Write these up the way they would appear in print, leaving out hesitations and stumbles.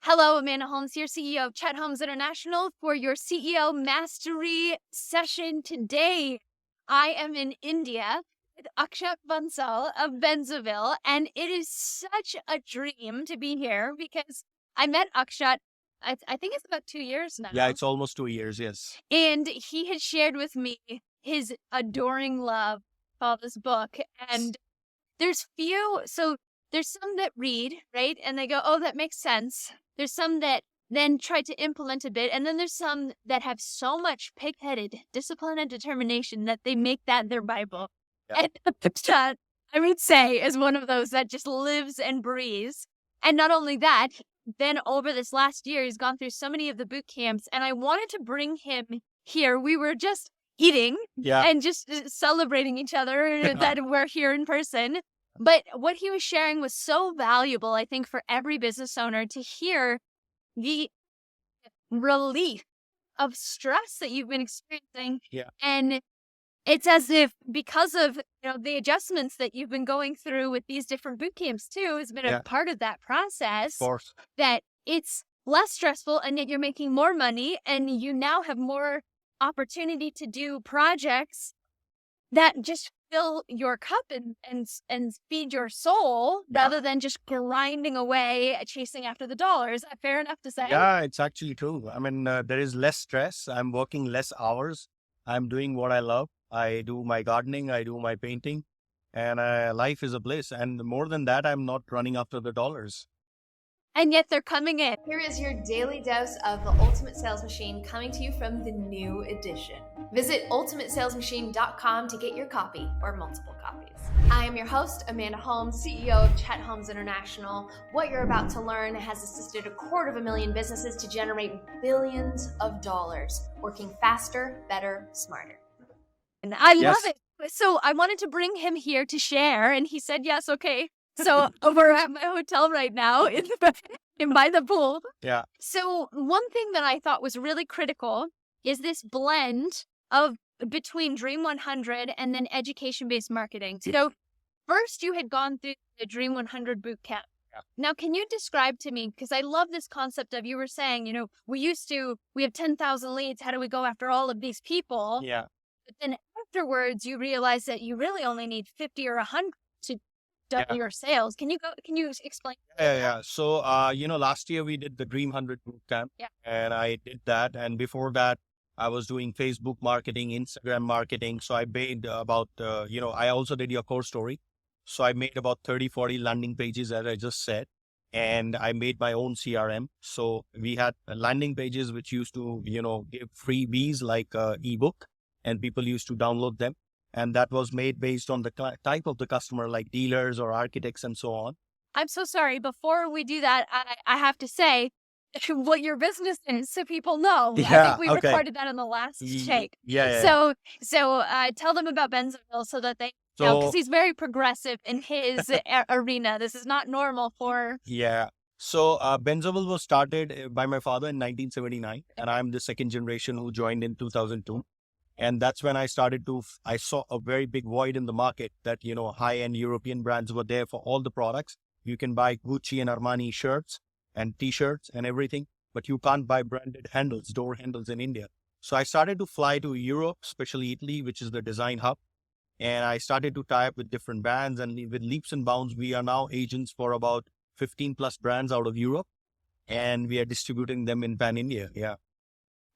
Hello, Amanda Holmes here, CEO of Chet Holmes International, for your CEO Mastery session today. I am in India with Akshat Bansal of Benzaville, and it is such a dream to be here because I met Akshat, I think it's about 2 years now. Yeah, it's almost 2 years, yes. And he had shared with me his adoring love for this book. And there's some that read, right? And they go, oh, that makes sense. There's some that then try to implement a bit. And then there's some that have so much pig-headed discipline and determination that they make that their Bible. Yeah. And Akshat, I would say, is one of those that just lives and breathes. And not only that, then over this last year, he's gone through so many of the boot camps, and I wanted to bring him here. We were just eating and just celebrating each other that we're here in person. But what he was sharing was so valuable, I think, for every business owner to hear the relief of stress that you've been experiencing. Yeah. And it's as if because of the adjustments that you've been going through with these different boot camps too has been a part of that process. Of course. That it's less stressful, and yet you're making more money, and you now have more opportunity to do projects that just fill your cup and feed your soul rather than just grinding away chasing after the dollars. Is that fair enough to say? Yeah, it's actually true. I mean, there is less stress. I'm working less hours. I'm doing what I love. I do my gardening. I do my painting, and life is a bliss. And more than that, I'm not running after the dollars. And yet they're coming in. Here is your daily dose of the Ultimate Sales Machine coming to you from the new edition. Visit ultimatesalesmachine.com to get your copy or multiple copies. I am your host, Amanda Holmes, CEO of Chet Holmes International. What you're about to learn has assisted 250,000 businesses to generate billions of dollars, working faster, better, smarter. And I love it. So I wanted to bring him here to share, and he said, yes, okay. So we're at my hotel right now by the pool. Yeah. So one thing that I thought was really critical is this blend of between Dream 100 and then education-based marketing. So first you had gone through the Dream 100 boot camp. Yeah. Now, can you describe to me, because I love this concept of, you were saying, we have 10,000 leads. How do we go after all of these people? Yeah. But then afterwards you realize that you really only need 50 or 100 to double your sales. Can you explain? Yeah. So, last year we did the Dream 100 boot camp, and I did that. And before that, I was doing Facebook marketing, Instagram marketing. So I made about, I also did your core story. So I made about 30, 40 landing pages, as I just said, and I made my own CRM. So we had landing pages which used to, give freebies like ebook, and people used to download them. And that was made based on the type of the customer, like dealers or architects and so on. I'm so sorry. Before we do that, I have to say what your business is so people know. I think we recorded that in the last take. So tell them about Benzaville so that they know, because he's very progressive in his arena. This is not normal for... Yeah. So Benzaville was started by my father in 1979, and I'm the second generation who joined in 2002. And that's when I saw a very big void in the market that, high-end European brands were there for all the products. You can buy Gucci and Armani shirts and t-shirts and everything, but you can't buy branded handles, door handles in India. So I started to fly to Europe, especially Italy, which is the design hub. And I started to tie up with different brands, and with leaps and bounds, we are now agents for about 15 plus brands out of Europe, and we are distributing them in Pan India. Yeah.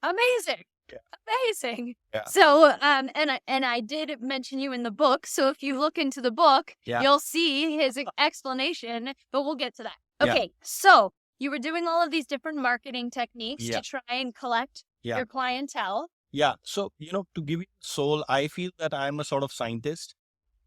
Amazing. Yeah. Amazing. Yeah. So, and I did mention you in the book. So if you look into the book, you'll see his explanation, but we'll get to that. Okay. So you were doing all of these different marketing techniques to try and collect your clientele. Yeah. So, to give you soul, I feel that I'm a sort of scientist,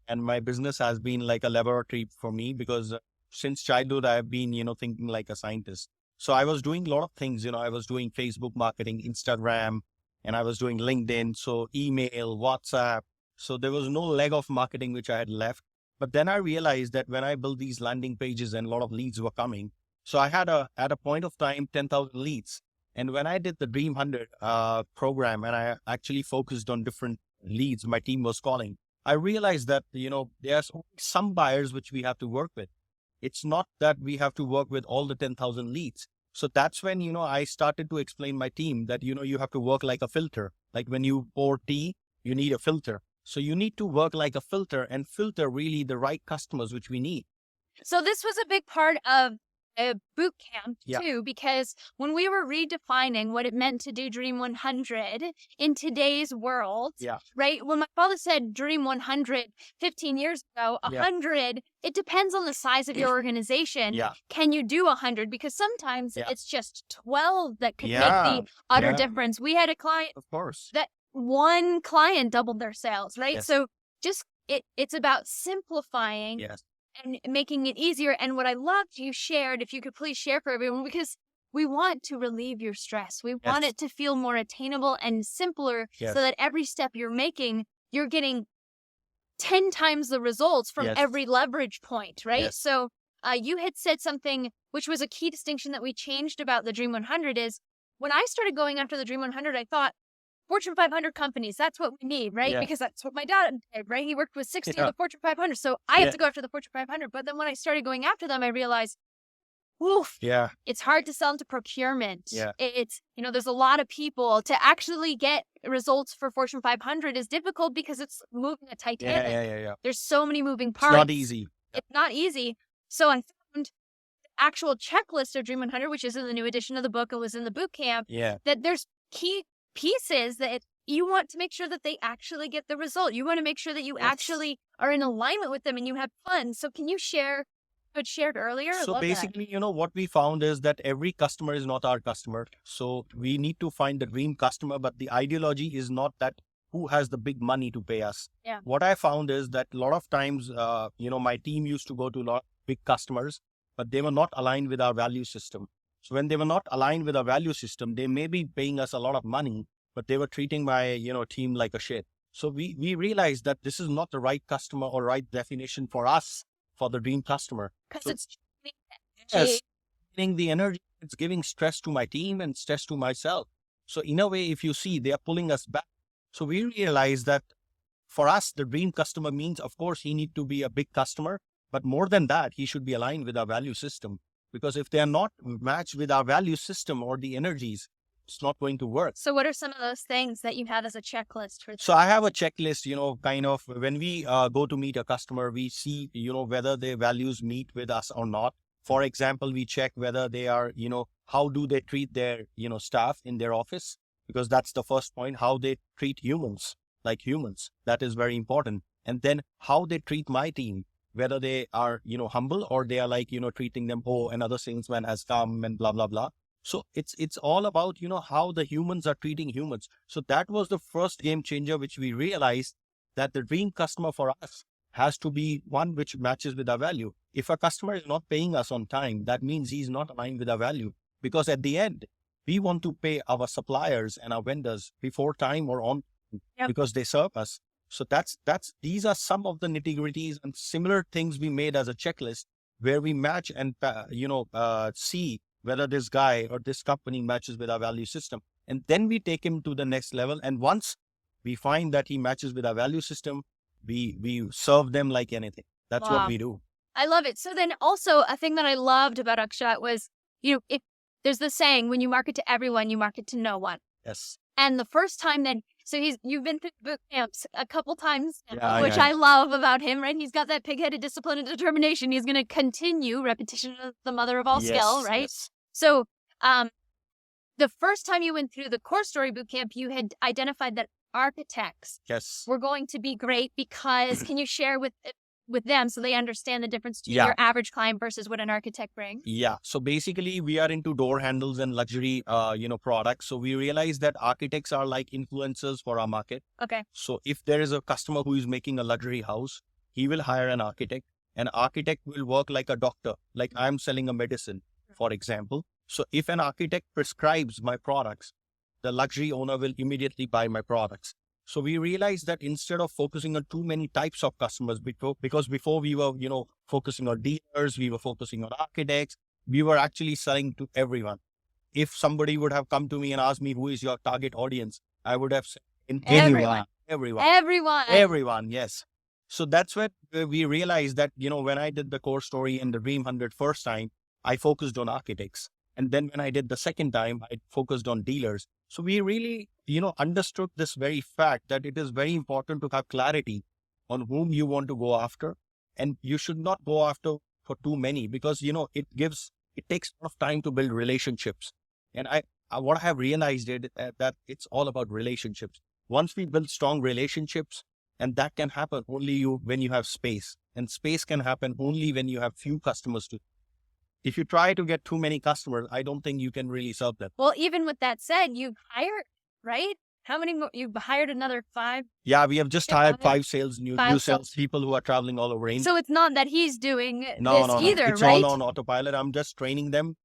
and my business has been like a laboratory for me because since childhood, I've been, thinking like a scientist. So I was doing a lot of things, I was doing Facebook marketing, Instagram, and I was doing LinkedIn, so email, WhatsApp. So there was no leg of marketing which I had left. But then I realized that when I built these landing pages and a lot of leads were coming, so I had at a point of time, 10,000 leads. And when I did the Dream 100 program, and I actually focused on different leads my team was calling, I realized that, there's some buyers which we have to work with. It's not that we have to work with all the 10,000 leads. So that's when, I started to explain my team that, you have to work like a filter. Like when you pour tea, you need a filter. So you need to work like a filter and filter really the right customers, which we need. So this was a big part of a boot camp Yeah. too, because when we were redefining what it meant to do Dream 100 in today's world, Yeah. right? When my father said Dream 100 15 years ago, Yeah. 100, it depends on the size of your organization. Yeah. Can you do 100? Because sometimes Yeah. it's just 12 that could make Yeah. the utter Yeah. difference. We had a client Of course. that one client doubled their sales, right? Yes. So just it's about simplifying Yes. and making it easier. And what I loved you shared, if you could please share for everyone, because we want to relieve your stress. We want Yes. it to feel more attainable and simpler Yes. so that every step you're making, you're getting 10 times the results from Yes. every leverage point, right? Yes. So you had said something, which was a key distinction that we changed about the Dream 100 is when I started going after the Dream 100, I thought, Fortune 500 companies, that's what we need, right? Yeah. Because that's what my dad did, right? He worked with 60 Yeah. of the Fortune 500. So I have Yeah. to go after the Fortune 500. But then when I started going after them, I realized, oof, Yeah. it's hard to sell into procurement. Yeah. It's, there's a lot of people to actually get results for Fortune 500 is difficult because it's moving a Titanic. Yeah. There's so many moving It's parts. not easy. It's not easy. So I found the actual checklist of Dream 100, which is in the new edition of the book. It was in the boot camp. Yeah. That there's key pieces that you want to make sure that they actually get the result. You want to make sure that you Yes. actually are in alignment with them and you have fun. So can you share what shared earlier? I So love that. basically, what we found is that every customer is not our customer. So we need to find the dream customer, but the ideology is not that who has the big money to pay us. Yeah. What I found is that a lot of times, my team used to go to a lot of big customers, but they were not aligned with our value system. So when they were not aligned with our value system, they may be paying us a lot of money, but they were treating my, team like a shit. So we realized that this is not the right customer or right definition for us, for the dream customer. Because So- it's Yes, giving the energy, it's giving stress to my team and stress to myself. So in a way, if you see, they are pulling us back. So we realize that for us, the dream customer means, of course, he need to be a big customer, but more than that, he should be aligned with our value system. Because if they are not matched with our value system or the energies, it's not going to work. So what are some of those things that you have as a checklist for So I have a checklist, kind of when we go to meet a customer, we see, whether their values meet with us or not. For example, we check whether they are, how do they treat their, staff in their office? Because that's the first point, how they treat humans, like humans. That is very important. And then how they treat my team, whether they are, humble or they are like, treating them, oh, another salesman has come and blah, blah, blah. So it's all about, how the humans are treating humans. So that was the first game changer, which we realized that the dream customer for us has to be one which matches with our value. If a customer is not paying us on time, that means he's not aligned with our value. Because at the end, we want to pay our suppliers and our vendors before time or on Yep. because they serve us. So these are some of the nitty-gritties and similar things we made as a checklist where we match and, see whether this guy or this company matches with our value system. And then we take him to the next level. And once we find that he matches with our value system, we serve them like anything. That's Wow. what we do. I love it. So then also a thing that I loved about Akshat was, if there's the saying, when you market to everyone, you market to no one. Yes. And the first time that, so you've been through boot camps a couple times, Yeah, which yeah. I love about him, right? He's got that pig-headed discipline and determination. He's going to continue. Repetition is the mother of all skill, right? Yes. So, the first time you went through the core story boot camp, you had identified that architects Yes. were going to be great because can you share with them so they understand the difference between Yeah. your average client versus what an architect brings? Yeah. So basically we are into door handles and luxury, products. So we realize that architects are like influencers for our market. Okay. So if there is a customer who is making a luxury house, he will hire an architect. An architect will work like a doctor, like I'm selling a medicine, for example. So if an architect prescribes my products, the luxury owner will immediately buy my products. So we realized that instead of focusing on too many types of customers, because before we were, focusing on dealers, we were focusing on architects, we were actually selling to everyone. If somebody would have come to me and asked me, who is your target audience? I would have said, Everyone. Everyone. Everyone. Yes. So that's where we realized that, when I did the core story and the Dream 100 first time, I focused on architects. And then when I did the second time, I focused on dealers. So we really, understood this very fact that it is very important to have clarity on whom you want to go after. And you should not go after for too many because, it takes a lot of time to build relationships. And what I have realized is that it's all about relationships. Once we build strong relationships, and that can happen only when you have space, and space can happen only when you have few customers to. If you try to get too many customers, I don't think you can really serve them. Well, even with that said, you hired, right? How many more? You hired another 5? Yeah, we have just hired 5 new Five sales people who are traveling all over India. So it's not that he's doing No, this either, it's right? all on autopilot. I'm just training them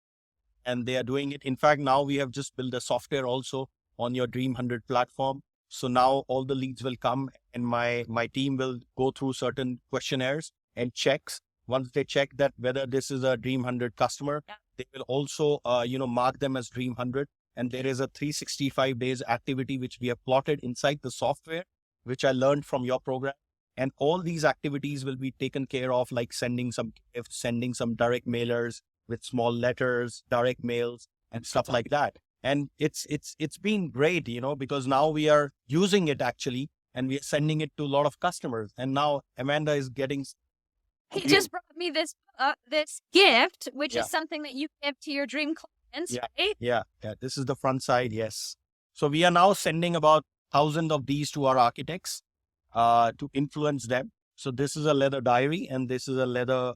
and they are doing it. In fact, now we have just built a software also on your Dream 100 platform. So now all the leads will come and my team will go through certain questionnaires and checks. Once they check that whether this is a Dream 100 customer, they will also, mark them as Dream 100. And there is a 365 days activity, which we have plotted inside the software, which I learned from your program. And all these activities will be taken care of, like sending some gifts, sending some direct mailers with small letters, direct mails and stuff like that. And it's been great, because now we are using it actually, and we are sending it to a lot of customers. And now Amanda is getting. He just brought me this gift, which Yeah. is something that you give to your dream clients, Yeah. right? Yeah. This is the front side. Yes. So we are now sending about 1,000 of these to our architects to influence them. So this is a leather diary and this is a leather,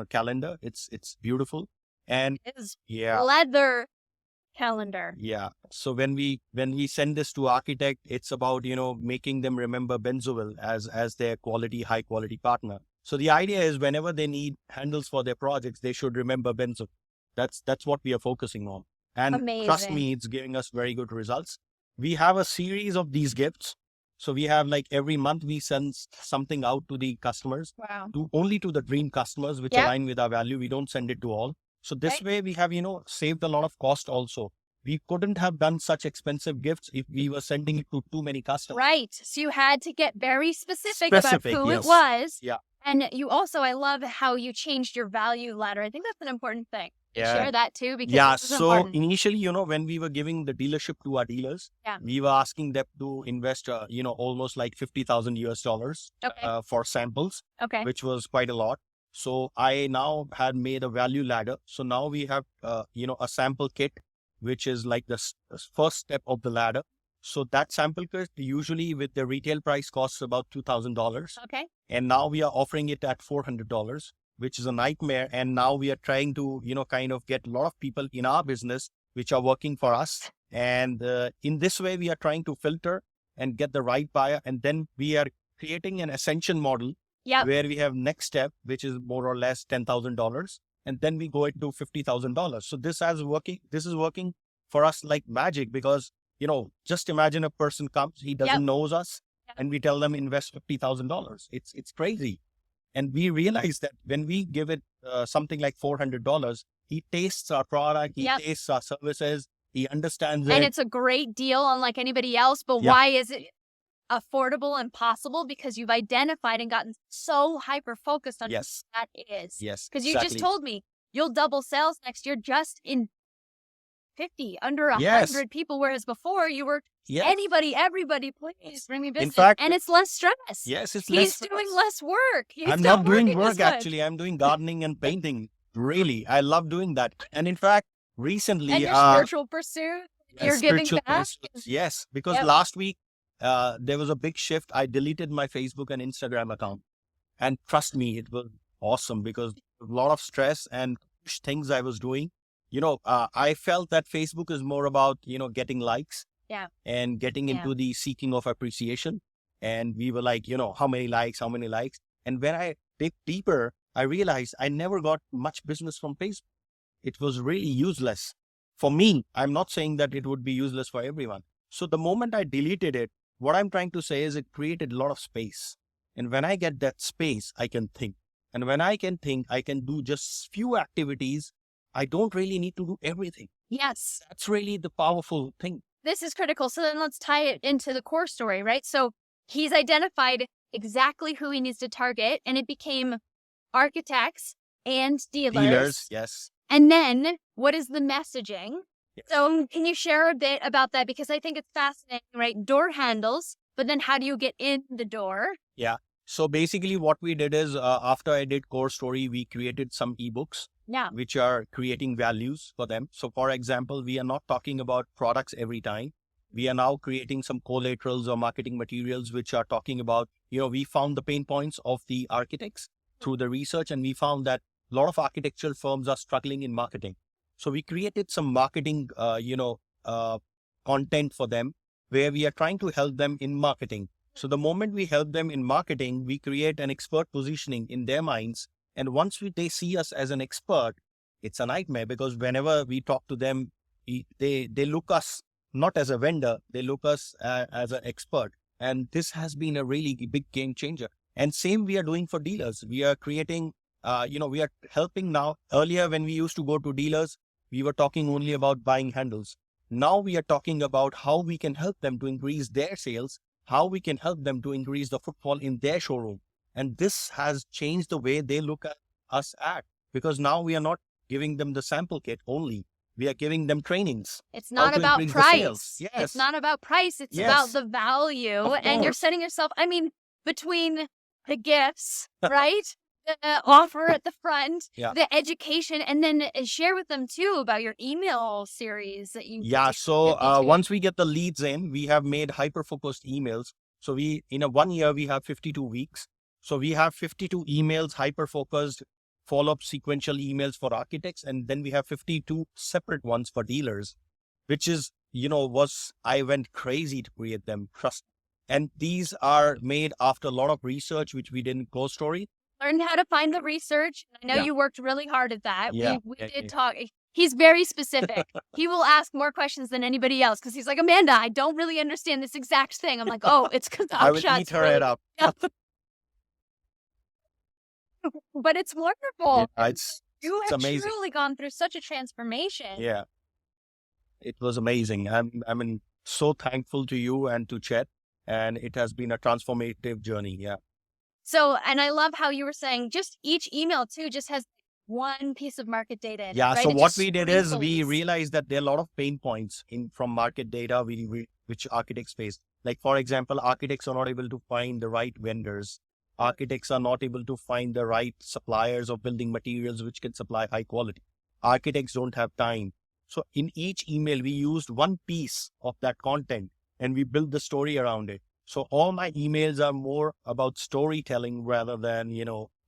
calendar. It's beautiful. And It is yeah. leather calendar. Yeah. So when we send this to architect, it's about, making them remember Benzoville as their high quality partner. So the idea is whenever they need handles for their projects, they should remember Benzoville. That's what we are focusing on. And trust Amazing. me, it's giving us very good results. We have a series of these gifts. So we have every month we send something out to the customers, Wow. only to the dream customers, which Yep. align with our value. We don't send it to all. So this way we have, saved a lot of cost also. We couldn't have done such expensive gifts if we were sending it to too many customers. Right. So you had to get very specific about who yes. it was. Yeah. And you also, I love how you changed your value ladder. I think that's an important thing. You Yeah. share that too, because Yeah. this is So important. initially, when we were giving the dealership to our dealers, Yeah. we were asking them to invest, almost like $50,000 US Okay. for samples, Okay. which was quite a lot. So I now had made a value ladder. So now we have, a sample kit, which is like the first step of the ladder. So that sample kit usually with the retail price costs about $2,000. Okay. And now we are offering it at $400, which is a nightmare. And now we are trying to, kind of get a lot of people in our business, which are working for us. And in this way, we are trying to filter and get the right buyer. And then we are creating an ascension model where we have next step, which is more or less $10,000. And then we go into $50,000. So this is working for us like magic because, just imagine a person comes, he doesn't know us and we tell them invest $50,000. It's crazy. And we realize that when we give it something like $400, he tastes our product, he tastes our services, he understands it. And it's a great deal unlike anybody else. But why is it affordable and possible? Because you've identified and gotten so hyper-focused on who that is. Yes. Because you just told me you'll double sales next year just in 50, under 100 people, whereas before you were anybody, everybody, please bring me business. In fact, and it's less stress. Yes, it's He's less stress. doing less work. I'm not doing work actually. I'm doing gardening and painting. Really, I love doing that. And in fact, recently, and your spiritual pursuit, you're giving spiritual back. pursuits, yes, because last week there was a big shift. I deleted my Facebook and Instagram account, and trust me, it was awesome because a lot of stress and things I was doing. I felt that Facebook is more about, getting likes and getting into the seeking of appreciation. And we were like, how many likes? And when I dig deeper, I realized I never got much business from Facebook. It was really useless for me. I'm not saying that it would be useless for everyone. So the moment I deleted it, what I'm trying to say is it created a lot of space. And when I get that space, I can think. And when I can think, I can do just few activities. I don't really need to do everything. Yes. That's really the powerful thing. This is critical. So then let's tie it into the core story, right? So he's identified exactly who he needs to target, and it became architects and dealers. Yes. And then what is the messaging? Yes. So can you share a bit about that? Because I think it's fascinating, right? Door handles, but then how do you get in the door? Yeah. So basically what we did is after I did Core Story, we created some ebooks Yeah. which are creating values for them. So for example, we are not talking about products every time. We are now creating some collaterals or marketing materials which are talking about, we found the pain points of the architects through the research, and we found that a lot of architectural firms are struggling in marketing. So we created some marketing, content for them where we are trying to help them in marketing. So the moment we help them in marketing, we create an expert positioning in their minds. And once they see us as an expert, it's a nightmare because whenever we talk to them, they look us not as a vendor, they look us as an expert. And this has been a really big game changer. And same we are doing for dealers. We are creating, we are helping now. Earlier, when we used to go to dealers, we were talking only about buying handles. Now we are talking about how we can help them to increase their sales, how we can help them to increase the footfall in their showroom. And this has changed the way they look at us because now we are not giving them the sample kit only. We are giving them trainings. It's not about increase the sales. price. Yes. It's not about price. It's Yes. about the value. Of And you're course. setting yourself, between the gifts, right? The offer at the front, Yeah. the education, and then share with them too about your email series that you. Yeah. So get into. once we get the leads in, we have made hyper-focused emails. So in a 1 year, we have 52 weeks. So we have 52 emails, hyper-focused follow-up sequential emails for architects. And then we have 52 separate ones for dealers, which is, I went crazy to create them. Trust. And these are made after a lot of research, which we did in Core Story. Learned how to find the research. I know Yeah. you worked really hard at that. Yeah. We Yeah, did yeah. talk. He's very specific. He will ask more questions than anybody else because he's like, Amanda, I don't really understand this exact thing. I'm like, oh, it's because I will eat her head up. But it's wonderful. Yeah, it's amazing. Truly gone through such a transformation. Yeah. It was amazing. So thankful to you and to Chet, and it has been a transformative journey. Yeah. So, and I love how you were saying just each email too just has one piece of market data in it, Yeah. right? So It what just we did is we sprinkles. realized that there are a lot of pain points from market data which architects face. Like, for example, architects are not able to find the right vendors. Architects are not able to find the right suppliers of building materials which can supply high quality. Architects don't have time. So in each email, we used one piece of that content and we built the story around it. So all my emails are more about storytelling rather than,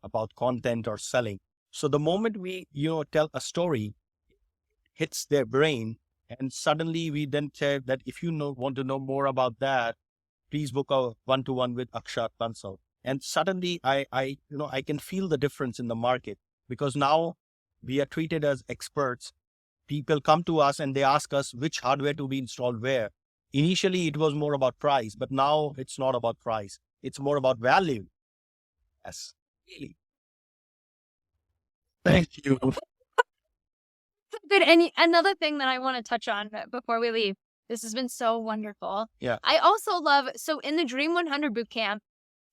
about content or selling. So the moment we, tell a story, hits their brain, and suddenly we then say that if you want to know more about that, please book a one-to-one with Akshat Bansal. And suddenly I can feel the difference in the market because now we are treated as experts. People come to us and they ask us which hardware to be installed where. Initially, it was more about price, but now it's not about price. It's more about value. Yes, really. Thank you. Good. And another thing that I want to touch on before we leave, this has been so wonderful. Yeah. I also love, so in the Dream 100 bootcamp,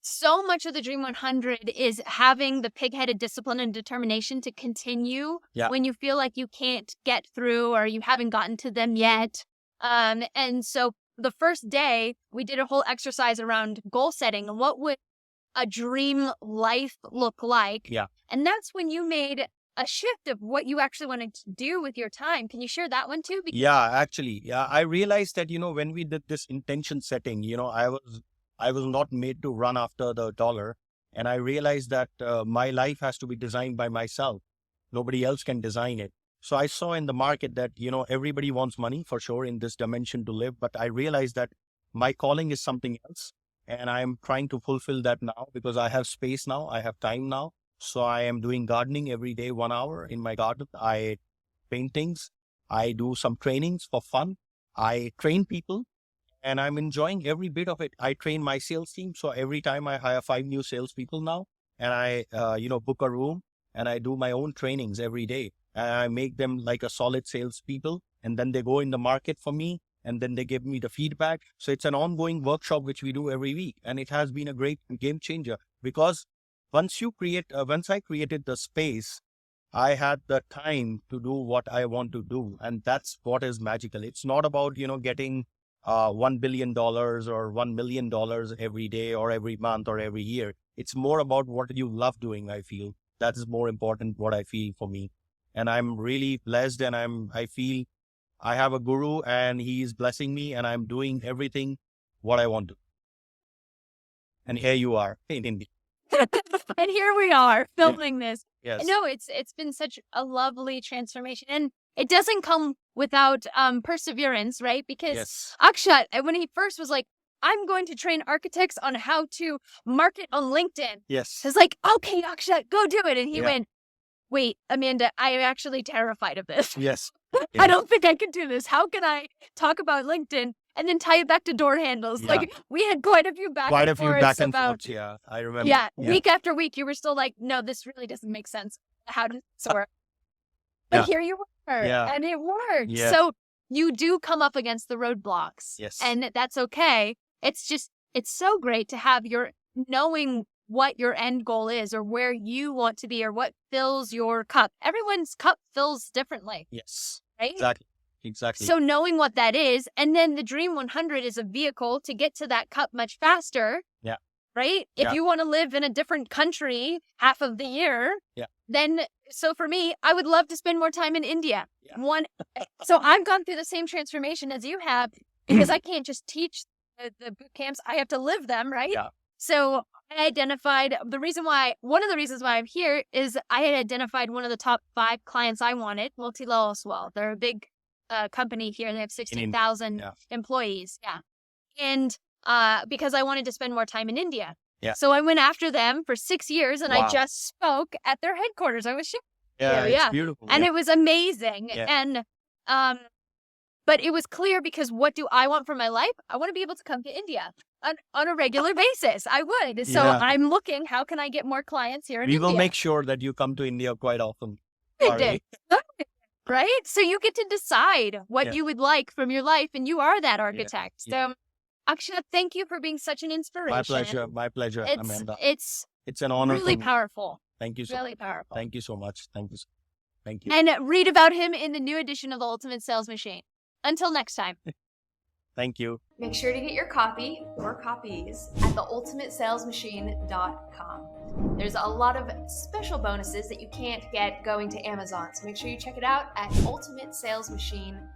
so much of the Dream 100 is having the pig-headed discipline and determination to continue when you feel like you can't get through or you haven't gotten to them yet. And so the first day we did a whole exercise around goal setting and what would a dream life look like. Yeah. And that's when you made a shift of what you actually wanted to do with your time. Can you share that one too? Yeah, actually, I realized that, when we did this intention setting, I was not made to run after the dollar. And I realized that my life has to be designed by myself. Nobody else can design it. So I saw in the market that, everybody wants money for sure in this dimension to live. But I realized that my calling is something else. And I'm trying to fulfill that now because I have space now. I have time now. So I am doing gardening every day, 1 hour in my garden. I paintings. I do some trainings for fun. I train people. And I'm enjoying every bit of it. I train my sales team. So every time I hire 5 new salespeople now, and I, book a room and I do my own trainings every day. And I make them like a solid salespeople. And then they go in the market for me and then they give me the feedback. So it's an ongoing workshop, which we do every week. And it has been a great game changer because once I created the space, I had the time to do what I want to do. And that's what is magical. It's not about, getting $1 billion or $1 million every day or every month or every year. It's more about what you love doing, I feel. That is more important, what I feel for me. And I'm really blessed, and I feel I have a guru and he is blessing me, and I'm doing everything what I want to. And here you are in India. And here we are filming this. Yes. No, it's been such a lovely transformation, and it doesn't come without perseverance, right? Because Yes. Akshat, when he first was like, I'm going to train architects on how to market on LinkedIn. Yes. It's like, okay, Akshat, go do it. And he Yeah. went, wait, Amanda, I am actually terrified of this. Yes. I don't think I can do this. How can I talk about LinkedIn and then tie it back to door handles? Yeah. Like, we had quite a few back and forths about, forths. Yeah, I remember. yeah, week after week, you were still like, no, this really doesn't make sense. How does this work? But Yeah. here you were, Yeah. and it worked. Yeah. So you do come up against the roadblocks. Yes. And that's okay. It's so great to have your knowing what your end goal is, or where you want to be, or what fills your cup. Everyone's cup fills differently, Yes. right? Exactly. So knowing what that is, and then the Dream 100 is a vehicle to get to that cup much faster. Yeah. Right? If Yeah. you want to live in a different country half of the year, Yeah. then, so for me, I would love to spend more time in India. Yeah. So I've gone through the same transformation as you have, because I can't just teach the boot camps. I have to live them, right? Yeah. So I identified one of the reasons why I'm here is I had identified one of the top 5 clients I wanted, Motilal Oswal. They're a big company here. They have 16,000 Yeah. employees. Yeah. And because I wanted to spend more time in India. Yeah. So I went after them for 6 years, and I Wow. just spoke at their headquarters. I was Yeah, Yeah. it's beautiful. and Yeah. it was amazing. Yeah. And but it was clear, because what do I want for my life? I want to be able to come to India on a regular basis. I would. So Yeah. I'm looking, how can I get more clients here in We India? will make sure that you come to India quite often. I Sorry. did. Right? So you get to decide what Yeah. you would like from your life, and you are that architect. Yeah. So, Akshat, thank you for being such an inspiration. My pleasure, Amanda. It's It's an honor. really for me. powerful. Thank you so Really powerful. Thank you so much. Thank you. Thank you. And read about him in the new edition of The Ultimate Sales Machine. Until next time. Thank you. Make sure to get your copy or copies at theultimatesalesmachine.com. There's a lot of special bonuses that you can't get going to Amazon, so make sure you check it out at ultimatesalesmachine.com.